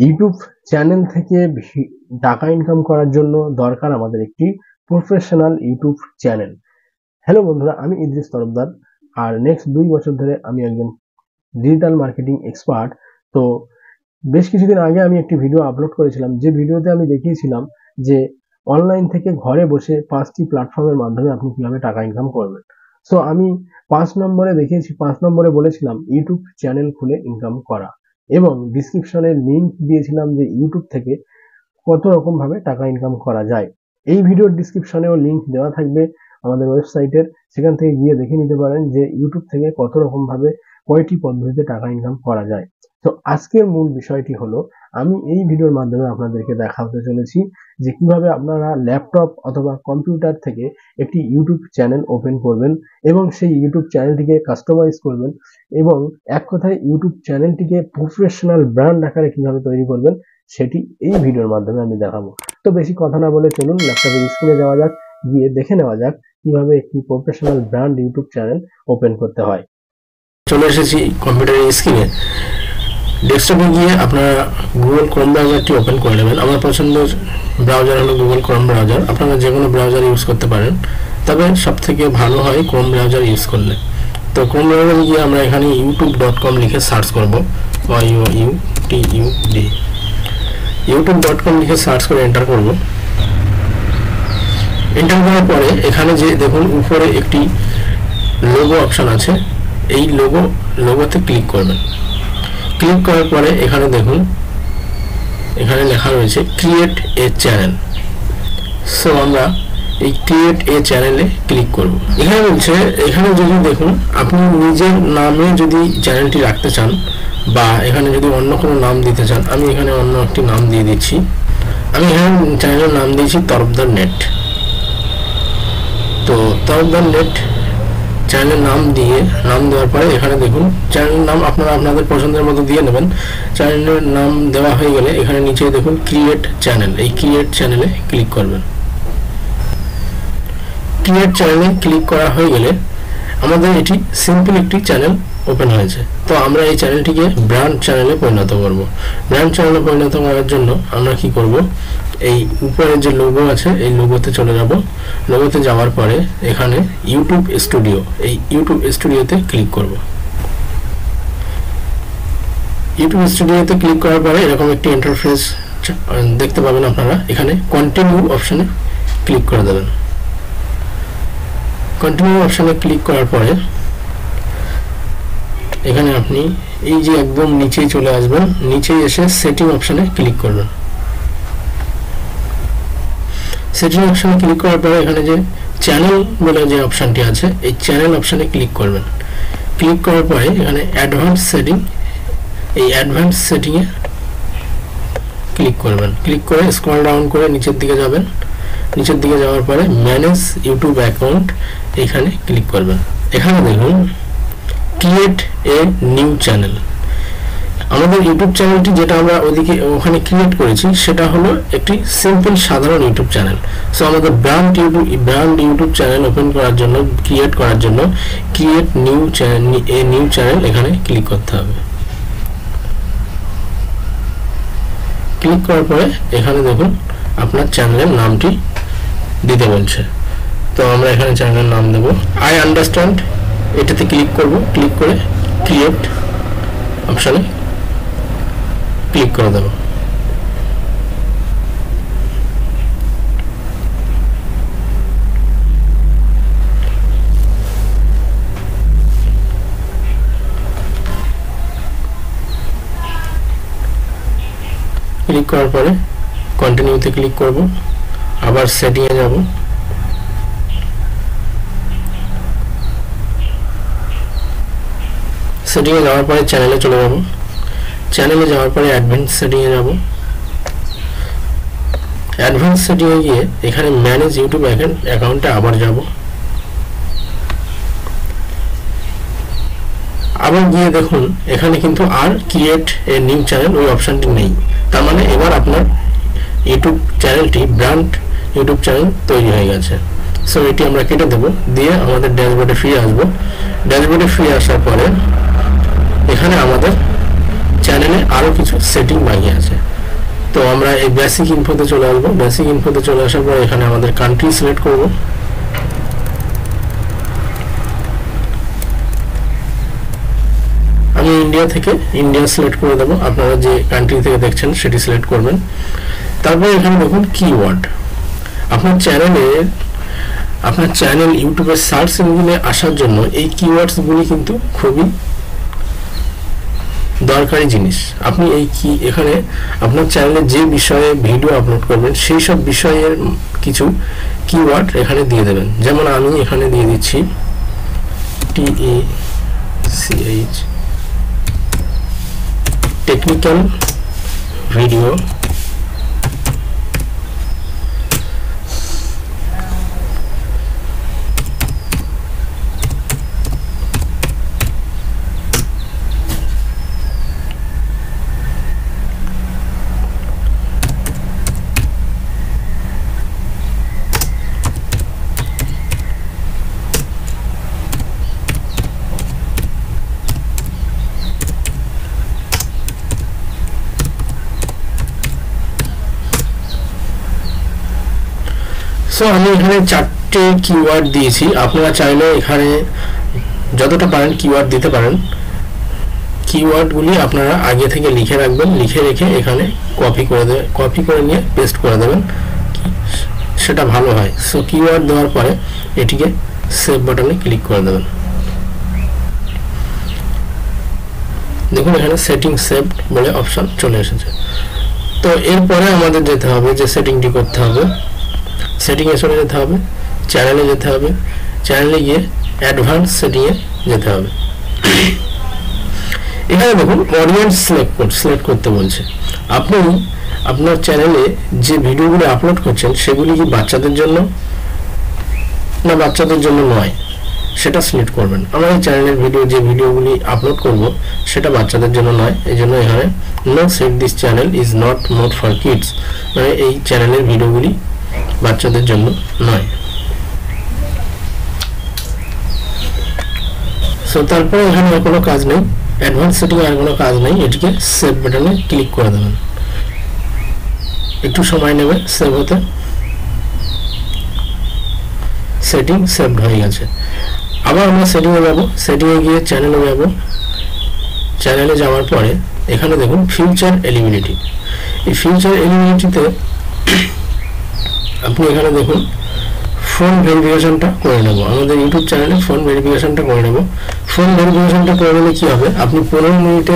YouTube channel থেকে টাকা income করার জন্য দরকার আমাদের একটি প্রফেশনাল ইউটিউব চ্যানেল। হ্যালো বন্ধুরা, আমি ইদ্রিস তরফদার, আর নেক্সট 2 বছর ধরে আমি একজন ডিজিটাল মার্কেটিং এক্সপার্ট। তো বেশ কিছুদিন আগে আমি একটি ভিডিও আপলোড করেছিলাম, যে ভিডিওতে আমি দেখিয়েছিলাম যে অনলাইন থেকে ঘরে বসে 5টি প্ল্যাটফর্মের মাধ্যমে আপনি কিভাবে টাকা ইনকাম করবেন। সো আমি 5 নম্বরে বলেছিলাম ইউটিউব চ্যানেল খুলে ইনকাম করা, এবং ডিসক্রিপশনে লিংক দিয়েছিলাম যে ইউটিউব থেকে কত রকম ভাবে টাকা ইনকাম করা যায়। এই ভিডিওর ডিসক্রিপশনেও লিংক দেওয়া থাকবে আমাদের ওয়েবসাইটের, সেখান থেকে গিয়ে দেখে নিতে পারেন যে ইউটিউব থেকে কত রকম ভাবে কয়টি পদ্ধতিতে টাকা ইনকাম করা যায়। তো আজকের মূল বিষয়টি হলো, আমি এই ভিডিওর মাধ্যমে আপনাদেরকে দেখাতে চলেছি যে কিভাবে আপনারা ল্যাপটপ অথবা কম্পিউটার থেকে একটি ইউটিউব চ্যানেল ওপেন করবেন এবং সেই ইউটিউব চ্যানেলটিকে কাস্টমাইজ করবেন, এবং এক কথায় ইউটিউব চ্যানেলটিকে প্রফেশনাল ব্র্যান্ড আকারে কিভাবে তৈরি করবেন সেটি এই ভিডিওর মাধ্যমে আমি দেখাবো। তো বেশি কথা না বলে চলুন ল্যাপটপের স্ক্রিনে যাওয়া যাক, গিয়ে দেখে নেওয়া যাক কিভাবে একটি professional brand YouTube channel open করতে হয়। চলে এসেছি কম্পিউটারের স্ক্রিনে। ডেস্কটপে গিয়ে আপনারা গুগল ক্রোম ব্রাউজারটি ওপেন করে নেবেন। আমার পছন্দের ব্রাউজার হলো গুগল ক্রোম ব্রাউজার। আপনারা যে কোনো ব্রাউজার ইউজ করতে পারেন, তবে সবথেকে ভালো হয় ক্রোম ব্রাউজার ইউজ করলে। তো ক্রোম ব্রাউজারে গিয়ে আমরা এখানে youtube.com লিখে সার্চ করব, youtube.com লিখে সার্চ করে এন্টার করব। এন্টার করার পরে এখানে যে দেখুন উপরে একটি লোগো অপশন আছে, এই লোগোতে ক্লিক করবেন। ক্লিক করার পরে এখানে দেখুন, এখানে লেখা রয়েছে ক্রিয়েট এ চ্যানেল। সো আমরা এই ক্রিয়েট এ চ্যানেলে ক্লিক করব। এখানে বলছে, এখানে যদি দেখুন আপনি নিজের নামে যদি চ্যানেলটি রাখতে চান, বা এখানে যদি অন্য কোনো নাম দিতে চান, আমি এখানে অন্য একটি নাম দিয়ে দিচ্ছি। আমি এখানে চ্যানেলের নাম দিয়েছি তরফদার নেট। তো তরফদার নেট চ্যানেলের নাম দেওয়ার পরে এখানে দেখুন চ্যানেলের নাম আপনারা আপনাদের পছন্দের মতো দিয়ে নেবেন। চ্যানেলের নাম দেওয়া হয়ে গেলে এখানে নিচে দেখুন ক্রিয়েট চ্যানেল, এই ক্রিয়েট চ্যানেলে ক্লিক করবেন। ক্রিয়েট চ্যানেলে ক্লিক করা হয়ে গেলে আমাদের এটি সিম্পল একটি চ্যানেল ওপেন হয়েছে। তো আমরা এই চ্যানেলটিকে ব্র্যান্ড চ্যানেলে পরিণত করব। ব্র্যান্ড চ্যানেলে পরিণত করার জন্য আমরা কি করব, এই উপরে যে লোগো আছে এই লোগোতে চলে যাব। লোগোতে যাওয়ার পরে এখানে ইউটিউব স্টুডিও, এই ইউটিউব স্টুডিওতে ক্লিক করব। ইউটিউব স্টুডিওতে ক্লিক করার পরে এরকম একটি ইন্টারফেস দেখতে পাবেন আপনারা। এখানে কন্টিনিউ অপশনে ক্লিক করে দেবেন। কন্টিনিউ অপশনে ক্লিক করার পরে এখানে আপনি এই যে একদম নিচেই চলে আসবেন, নিচেই এসে সেটিং অপশনে ক্লিক করবেন। সেটিং অপশনে ক্লিক করার পরে এখানে যে চ্যানেল বলে যে অপশনটি আছে, এই চ্যানেল অপশনে ক্লিক করবেন। ক্লিক করার পরে এখানে অ্যাডভান্স সেটিং, এই অ্যাডভান্স সেটিংয়ে ক্লিক করবেন। ক্লিক করে স্ক্রল ডাউন করে নিচের দিকে যাবেন। নিচের দিকে যাওয়ার পরে ম্যানেজ ইউটিউব অ্যাকাউন্ট, এখানে ক্লিক করবেন। এখানে দেখুন ক্রিয়েট এ নিউ চ্যানেল। আমাদের ইউটিউব চ্যানেলটি যেটা আমরা ওখানে ক্রিয়েট করেছি সেটা হলো একটি সিম্পল সাধারণ ইউটিউব চ্যানেল। সো আমাদের ব্র্যান্ড ইউটিউব চ্যানেল ওপেন করার জন্য, ক্রিয়েট করার জন্য ক্রিয়েট নিউ চ্যানেল এখানে ক্লিক করতে হবে। ক্লিক করার পরে এখানে দেখুন আপনার চ্যানেলের নামটি দিতে বলছে। তো আমরা এখানে চ্যানেলের নাম দেব আই আন্ডারস্ট্যান্ড, এটাতে ক্লিক করব। ক্লিক করে ক্রিয়েট অপশনে ক্লিক করে দেব। ক্লিক করার পরে কন্টিনিউতে ক্লিক করব, আবার সেটিংয়ে যাব। সেটিংয়ে যাওয়ার পরে চ্যানেলে চলে যাব। চ্যানেলে যাওয়ার পরে অ্যাডভান্স সেটিংয়ে যাব। অ্যাডভান্স সেটিংয়ে গিয়ে এখানে ম্যানেজ ইউটিউব অ্যাকাউন্টে আবার যাব। আবার গিয়ে দেখুন এখানে কিন্তু আর ক্রিয়েট এ নিউ চ্যানেল ওই অপশনটি নেই। তার মানে এবার আপনার ইউটিউব চ্যানেলটি ব্র্যান্ড ইউটিউব চ্যানেল তৈরি হয়ে গেছে। সো এটি আমরা কেটে দেব, দিয়ে আমাদের ড্যাশবোর্ডে ফিরে আসবো। ড্যাশবোর্ডে ফিরে আসার পরে এখানে আমাদের চ্যানেলে আরো কিছু সেটিং বাকি আছে। তো আমরা এই বেসিক ইনফোতে চলে আসবো। বেসিক ইনফোতে চলে আসার পর এখানে আমাদের কান্ট্রি সিলেক্ট করব। আমি ইন্ডিয়া থেকে ইন্ডিয়া সিলেক্ট করে দেবো, আপনারা যে কান্ট্রি থেকে দেখছেন সেটি সিলেক্ট করবেন। তারপর এখানে দেখুন কিওয়ার্ড। আপনার চ্যানেল ইউটিউবের সার্চ ইঞ্জিনে আসার জন্য এই কিওয়ার্ডসগুলি কিন্তু খুবই দরকারি জিনিস। আপনি এখানে আপনার চ্যানেলে যে বিষয়ে ভিডিও আপলোড করবেন সেই সব বিষয়ের কিছু কিওয়ার্ড এখানে দিয়ে দেবেন। যেমন আমি এখানে দিয়ে দিচ্ছি TACH টেকনিক্যাল ভিডিও আমি এখানে 4টে কিওয়ার্ড দিয়েছি। আপনারা চাইলে এখানে যতটা পারেন কিওয়ার্ড দিতে পারেন। কিওয়ার্ডগুলি আপনারা আগে থেকে লিখে রাখবেন, লিখে রেখে এখানে কপি করে নিয়ে পেস্ট করে দেবেন, সেটা ভালো হয়। সো কিওয়ার্ড দেওয়ার পরে এটিকে সেভ বাটনে ক্লিক করে দেবেন। দেখুন এখানে সেটিং সেভড বলে অপশন চলে এসেছে। তো এরপরে আমাদের যেতে হবে, যে সেটিংটি করতে হবে, সেটিংয়ে চলে যেতে হবে, চ্যানেলে যেতে হবে, চ্যানেলে গিয়ে অ্যাডভান্স সেটিংয়ে যেতে হবে। এখানে দেখুন অডিয়েন্স সিলেক্ট করতে বলছে। আপনি আপনার চ্যানেলে যে ভিডিওগুলো আপলোড করছেন সেগুলি কি বাচ্চাদের জন্য না বাচ্চাদের জন্য নয়, সেটা সিলেক্ট করবেন। আমার এই চ্যানেলের যে ভিডিওগুলি আপলোড করব সেটা বাচ্চাদের জন্য নয়, এই জন্য এখানে no set this channel is not made for kids, মানে এই চ্যানেলের ভিডিওগুলি বাচ্চাদের জন্য নয়। সো তারপরে এখানে আর কোনো কাজ নেই, অ্যাডভান্স সেটিং আর কোনো কাজ নেই, এটিকে সেভ বাটনে ক্লিক করে দেবেন। একটু সময় নেবে সেভ হতে। সেটিং সেভড হয়ে গেছে। আবার আমরা সেটিংয়ে যাব, সেটিংয়ে গিয়ে চ্যানেলে যাব। চ্যানেলে যাওয়ার পরে এখানে দেখুন ফিউচার এলিজিবিলিটি। এই ফিউচার এলিজিবিলিটিতে আপনি এখানে দেখুন ফোন ভেরিফিকেশনটা করে নেব। আমাদের ইউটিউব চ্যানেলে ফোন ভেরিফিকেশনটা করে নেব। ফোন ভেরিফিকেশনটা করে নিলে কী হবে, আপনি 15 মিনিটে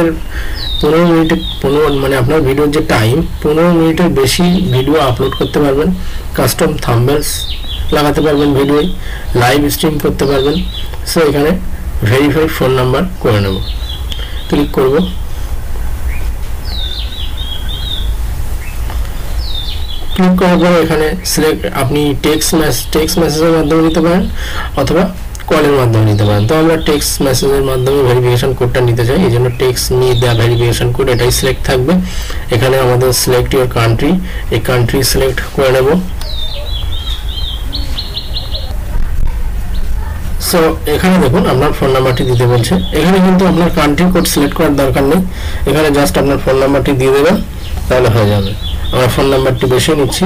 মানে আপনার ভিডিওর যে টাইম 15 মিনিটের বেশি ভিডিও আপলোড করতে পারবেন, কাস্টম থাম্বনেলস লাগাতে পারবেন, ভিডিও লাইভ স্ট্রিম করতে পারবেন। সো এখানে ভেরিফাইড ফোন নাম্বার করে নেব, ক্লিক করব। ক্লিক করার পরে এখানে সিলেক্ট, আপনি টেক্সট মেসেজের মাধ্যমে নিতে পারেন অথবা কলের মাধ্যমে নিতে পারেন। তো আমরা টেক্সট মেসেজের মাধ্যমে ভেরিফিকেশন কোডটা নিতে চাই, এই জন্য text me the verification code এটাই সিলেক্ট থাকবে। এখানে আমাদের সিলেক্ট ইউর কান্ট্রি, এই কান্ট্রি সিলেক্ট করে নেব। সো এখানে দেখুন আপনার ফোন নাম্বারটি দিতে বলছে। এখানে কিন্তু আপনার কান্ট্রি কোড সিলেক্ট করার দরকার নেই, এখানে জাস্ট আপনার ফোন নাম্বারটি দিয়ে দেবেন, তাহলে হয়ে যাবে। আমরা ফোন নাম্বারটি বসিয়ে নিচ্ছি।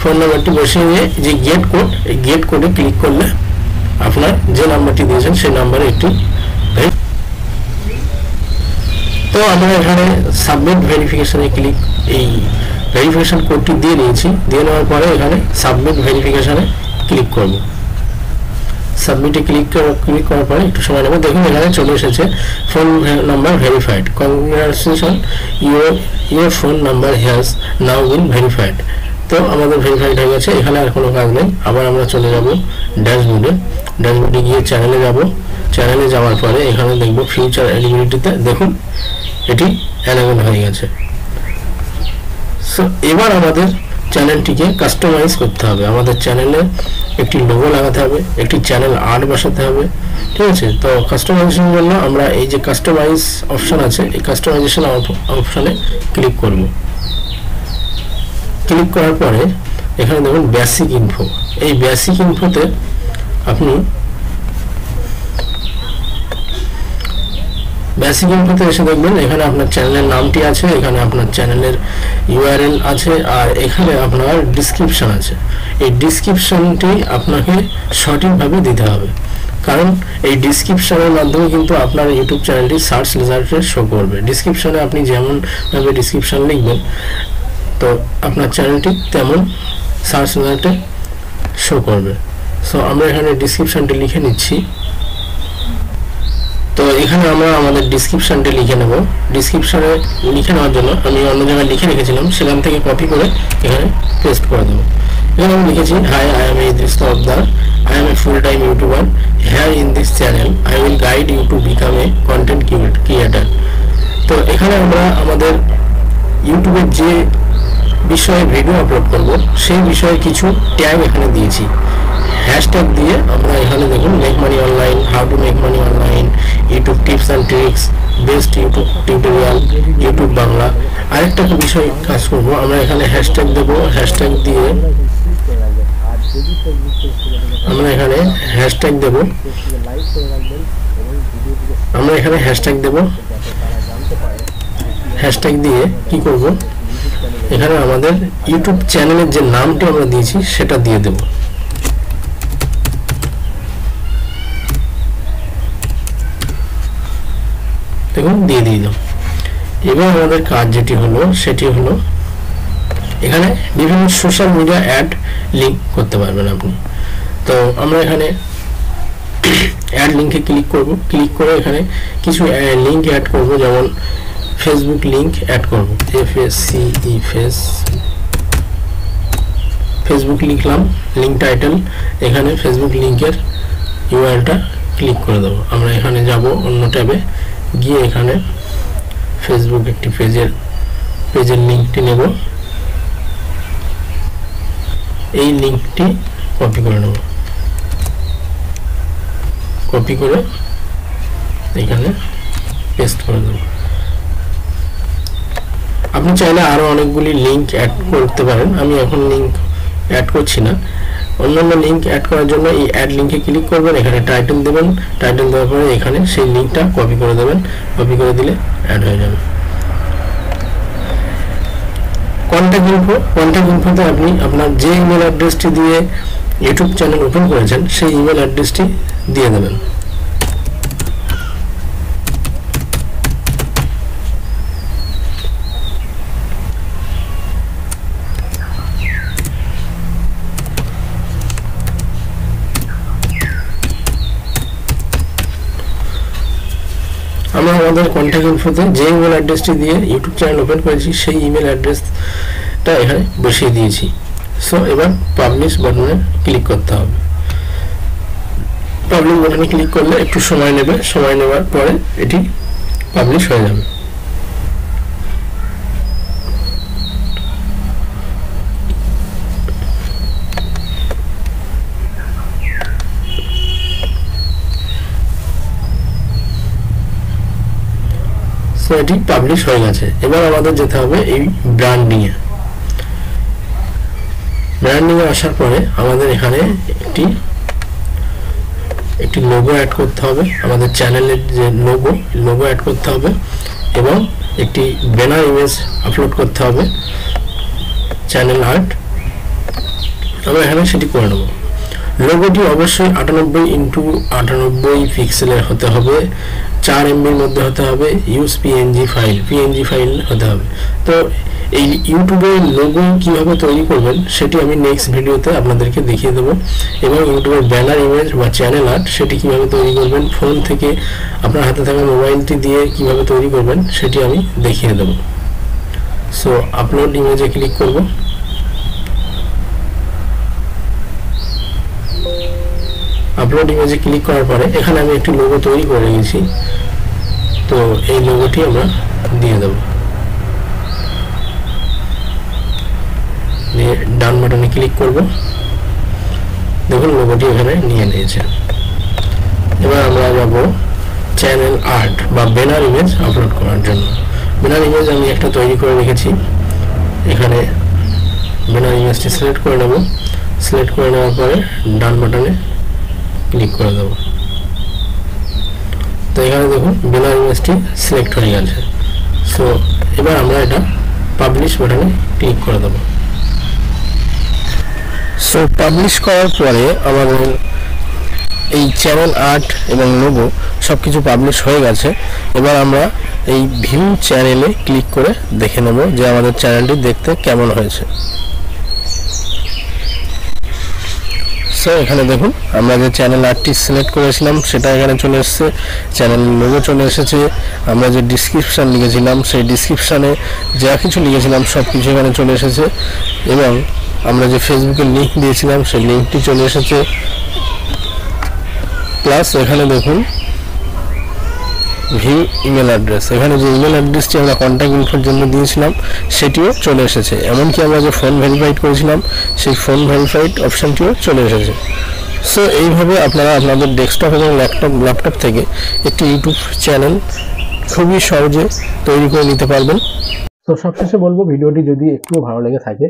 ফোন নাম্বারটি বসিয়ে নিয়ে যে গেট কোড, এই গেট কোডে ক্লিক করলে আপনার যে নাম্বারটি দিয়েছেন সেই নাম্বারে একটি, তো আমরা এখানে সাবমিট ভেরিফিকেশনে ক্লিক, এই ভেরিফিকেশন কোডটি দিয়ে নিয়েছি। দিয়ে নেওয়ার পরে এখানে সাবমিট ভেরিফিকেশনে ক্লিক করব। সাবমিটে ক্লিক করার পরে একটু সময় নেবে। দেখুন এখানে চলে এসেছে phone number verified, congratulation your phone number has now bin verified. তো আমাদের ভেরিফাইড হয়ে গেছে, এখানে আর কোনো কাজ নেই। আবার আমরা চলে যাব ড্যাশবোর্ডে। ড্যাশবোর্ডে গিয়ে চ্যানেলে যাব। চ্যানেলে যাওয়ার পরে এখানে দেখব ফিউচার এলিজিবিলিটিতে, দেখুন এটি অ্যানেবল হয়ে গেছে। সো এবার আমাদের চ্যানেলটিকে কাস্টমাইজ করতে হবে। আমাদের চ্যানেলে একটি লোগো লাগাতে হবে, একটি চ্যানেল আর্ট বসাতে হবে, ঠিক আছে। তো কাস্টমাইজেশনের জন্য আমরা এই যে কাস্টমাইজ অপশন আছে, এই কাস্টমাইজেশন অপশনে ক্লিক করব। ক্লিক করার পরে এখানে দেখুন বেসিক ইনফো, এই বেসিক ইনফোতে আপনি বেসিক ইনফোতে এসে দেখবেন এখানে আপনার চ্যানেলের নামটি আছে, এখানে আপনার চ্যানেলের ইউআরএল আছে, আর এখানে আপনার ডেসক্রিপশন আছে। এই ডেসক্রিপশনটি আপনাকে সঠিকভাবে দিতে হবে, কারণ এই ডেসক্রিপশনের মাধ্যমে কিন্তু আপনার ইউটিউব চ্যানেলটি সার্চ রেজাল্টে শো করবে। ডেসক্রিপশনে আপনি যেমনভাবে ডেসক্রিপশন লিখবেন তো আপনার চ্যানেলটি তেমন সার্চ রেজাল্টে শো করবে। সো আমরা এখানে ডেসক্রিপশনটি লিখে নিচ্ছি। তো এখানে আমরা আমাদের ডেসক্রিপশনটি লিখে নেব। ডেসক্রিপশনে লিখে নেওয়ার জন্য আমি অন্য জায়গায় লিখে রেখেছিলাম, সেখান থেকে কপি করে এখানে পেস্ট করে দেবো। এখানে আমি লিখেছি, hi, I am Idris Tarafdar, I am a full-time YouTuber. Here in this channel, I will guide you to become a content creator. তো এখানে আমরা আমাদের ইউটিউবে যে বিষয়ে ভিডিও আপলোড করব সেই বিষয়ে কিছু ট্যাগ এখানে দিয়েছি। হ্যাশট্যাগ দিয়ে আমরা এখানে দেখুন, make money online, how to make money online, YouTube tips and tricks, best YouTube tutorial, YouTube Bangla. আরেকটা বিষয় কাজ করব, আমরা এখানে হ্যাশট্যাগ দেবো। হ্যাশট্যাগ দিয়ে আমরা এখানে হ্যাশট্যাগ দেব। আমরা এখানে হ্যাশট্যাগ দেব। হ্যাশট্যাগ দিয়ে কি করব, এখানে আমাদের ইউটিউব চ্যানেলের যে নামটি আমরা দিয়েছি সেটা দিয়ে দেব। দেখুন দিয়ে দিলাম। এবার আমাদের কাজ যেটি হলো সেটি হলো এখানে বিভিন্ন সোশ্যাল মিডিয়া অ্যাড লিঙ্ক করতে পারবেন আপনি। তো আমরা এখানে অ্যাড লিঙ্কে ক্লিক করব। ক্লিক করে এখানে কিছু লিঙ্ক অ্যাড করব, যেমন ফেসবুক লিঙ্ক অ্যাড করব, FACE ফেসবুক লিখলাম, লিঙ্ক টাইটেল, এখানে ফেসবুক লিঙ্কের ইউআরএলটা ক্লিক করে দেবো। আমরা এখানে যাব অন্য ট্যাবে গিয়ে এখানে ফেসবুক একটি পেজের লিঙ্কটি নেব। এই লিঙ্কটি কপি করে নেব, কপি করে এখানে পেস্ট করে দেব। আপনি চাইলে আরো অনেকগুলি লিঙ্ক অ্যাড করতে পারেন, আমি এখন লিঙ্ক অ্যাড করছি না। অন্যান্য লিঙ্ক অ্যাড করার জন্য এই অ্যাড লিঙ্কে ক্লিক করবেন, এখানে টাইটেল দেবেন, টাইটেল দেওয়ার পরে এখানে সেই লিঙ্কটা কপি করে দেবেন, কপি করে দিলে অ্যাড হয়ে যাবে। কন্ট্যাক্ট ইনফোতে আপনি আপনার যে ইমেল অ্যাড্রেসটি দিয়ে ইউটিউব চ্যানেল ওপেন করেছেন সেই ইমেল অ্যাড্রেসটি দিয়ে দেবেন। আমরা আমাদের কন্ট্যাক্ট ইনফোতে যে ইমেল অ্যাড্রেসটি দিয়ে ইউটিউব চ্যানেল ওপেন করেছি সেই ইমেল অ্যাড্রেসটা এখানে বসিয়ে দিয়েছি। সো এবার পাবলিশ বাটনে ক্লিক করতে হবে। পাবলিশ বাটনে ক্লিক করলে একটু সময় নেবে, সময় নেওয়ার পরে এটি পাবলিশ হয়ে যাবে। এটি পাবলিশ হয়ে গেছে। এবার আমাদের যেতে হবে এই ব্র্যান্ডিং এ। ব্র্যান্ডিং এ আসার পরে আমাদের এখানে একটি লোগো অ্যাড করতে হবে, আমাদের চ্যানেলের যে লোগো অ্যাড করতে হবে, এবং একটি ব্যানার ইমেজ আপলোড করতে হবে, চ্যানেল আর্ট। আমরা এখানে সেটি করে নেব। লোগোটি অবশ্যই 98x98 পিক্সেলের হতে হবে, 4 MBর মধ্যে হতে হবে, ইউজ পিএনজি ফাইল হতে হবে। তো এই ইউটিউবের লোগো কিভাবে তৈরি করবেন সেটি আমি নেক্সট ভিডিওতে আপনাদেরকে দেখিয়ে দেবো, এবং ইউটিউবের ব্যানার ইমেজ বা চ্যানেল আর্ট সেটি কিভাবে তৈরি করবেন, ফোন থেকে আপনার হাতে থাকা মোবাইলটি দিয়ে কিভাবে তৈরি করবেন সেটি আমি দেখিয়ে দেবো। সো আপলোড ইমেজে ক্লিক করব। আপলোড ইমেজে ক্লিক করার পরে এখানে আমি একটি লোগো তৈরি করে রেখেছি, তো এই লোগোটি আমরা দিয়ে দেব। দিয়ে ডান বাটনে ক্লিক করব। দেখুন লোগোটি এখানে নিয়ে নিয়েছে। এবার আমরা যাব চ্যানেল আর্ট বা ব্যানার ইমেজ আপলোড করার জন্য। ব্যানার ইমেজ আমি একটা তৈরি করে রেখেছি, এখানে ব্যানার ইমেজটি সিলেক্ট করে নেব। সিলেক্ট করে নেওয়ার পরে ডান বাটনে ক্লিক করে দেব। তো এখানে দেখুন বিনা ইমেজটি সিলেক্ট হয়ে গেছে। সো এবার আমরা এটা পাবলিশ বাটনে ক্লিক করে দেবো। সো পাবলিশ করার পরে আমাদের এই চ্যানেল আর্ট এবং লোগো সবকিছু পাবলিশ হয়ে গেছে। এবার আমরা এই ভিউ চ্যানেলে ক্লিক করে দেখে নেব যে আমাদের চ্যানেলটি দেখতে কেমন হয়েছে। সো এখানে দেখুন আমরা যে চ্যানেল আর্টটি সিলেক্ট করেছিলাম সেটা এখানে চলে এসেছে, চ্যানেল লোগো চলে এসেছে, আমরা যে ডিসক্রিপশান লিখেছিলাম সেই ডিসক্রিপশানে যা কিছু লিখেছিলাম সব কিছু এখানে চলে এসেছে, এবং আমরা যে ফেসবুকের লিঙ্ক দিয়েছিলাম সেই লিঙ্কটি চলে এসেছে। প্লাস এখানে দেখুন ভিউ ইমেল অ্যাড্রেস, এখানে যে ইমেল অ্যাড্রেসটি আমরা কন্ট্যাক্ট ইনফোর জন্য দিয়েছিলাম সেটিও চলে এসেছে। এমনকি আমরা যে ফোন ভেরিফাইড করেছিলাম সেই ফোন ভেরিফাইড অপশানটিও চলে এসেছে। সো এইভাবে আপনারা আপনাদের ডেস্কটপ এবং ল্যাপটপ থেকে একটি ইউটিউব চ্যানেল খুবই সহজে তৈরি করে নিতে পারবেন। তো সবশেষে বলবো, ভিডিওটি যদি একটু ভালো লেগে থাকে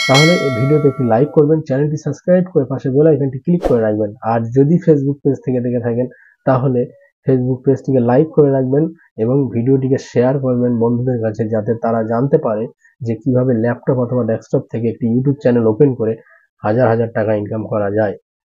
তাহলে এই ভিডিওতে একটি লাইক করবেন, চ্যানেলটি সাবস্ক্রাইব করে পাশে বেল আইকনটি ক্লিক করে রাখবেন। আর যদি ফেসবুক পেজ থেকে দেখে থাকেন তাহলে ফেসবুক পেজটিকে লাইক করে রাখবেন এবং ভিডিওটিকে শেয়ার করবেন বন্ধুদের কাছে, যাতে তারা জানতে পারে যে কিভাবে ল্যাপটপ অথবা ডেস্কটপ থেকে একটি ইউটিউব চ্যানেল ওপেন করে হাজার হাজার টাকা ইনকাম করা যায়।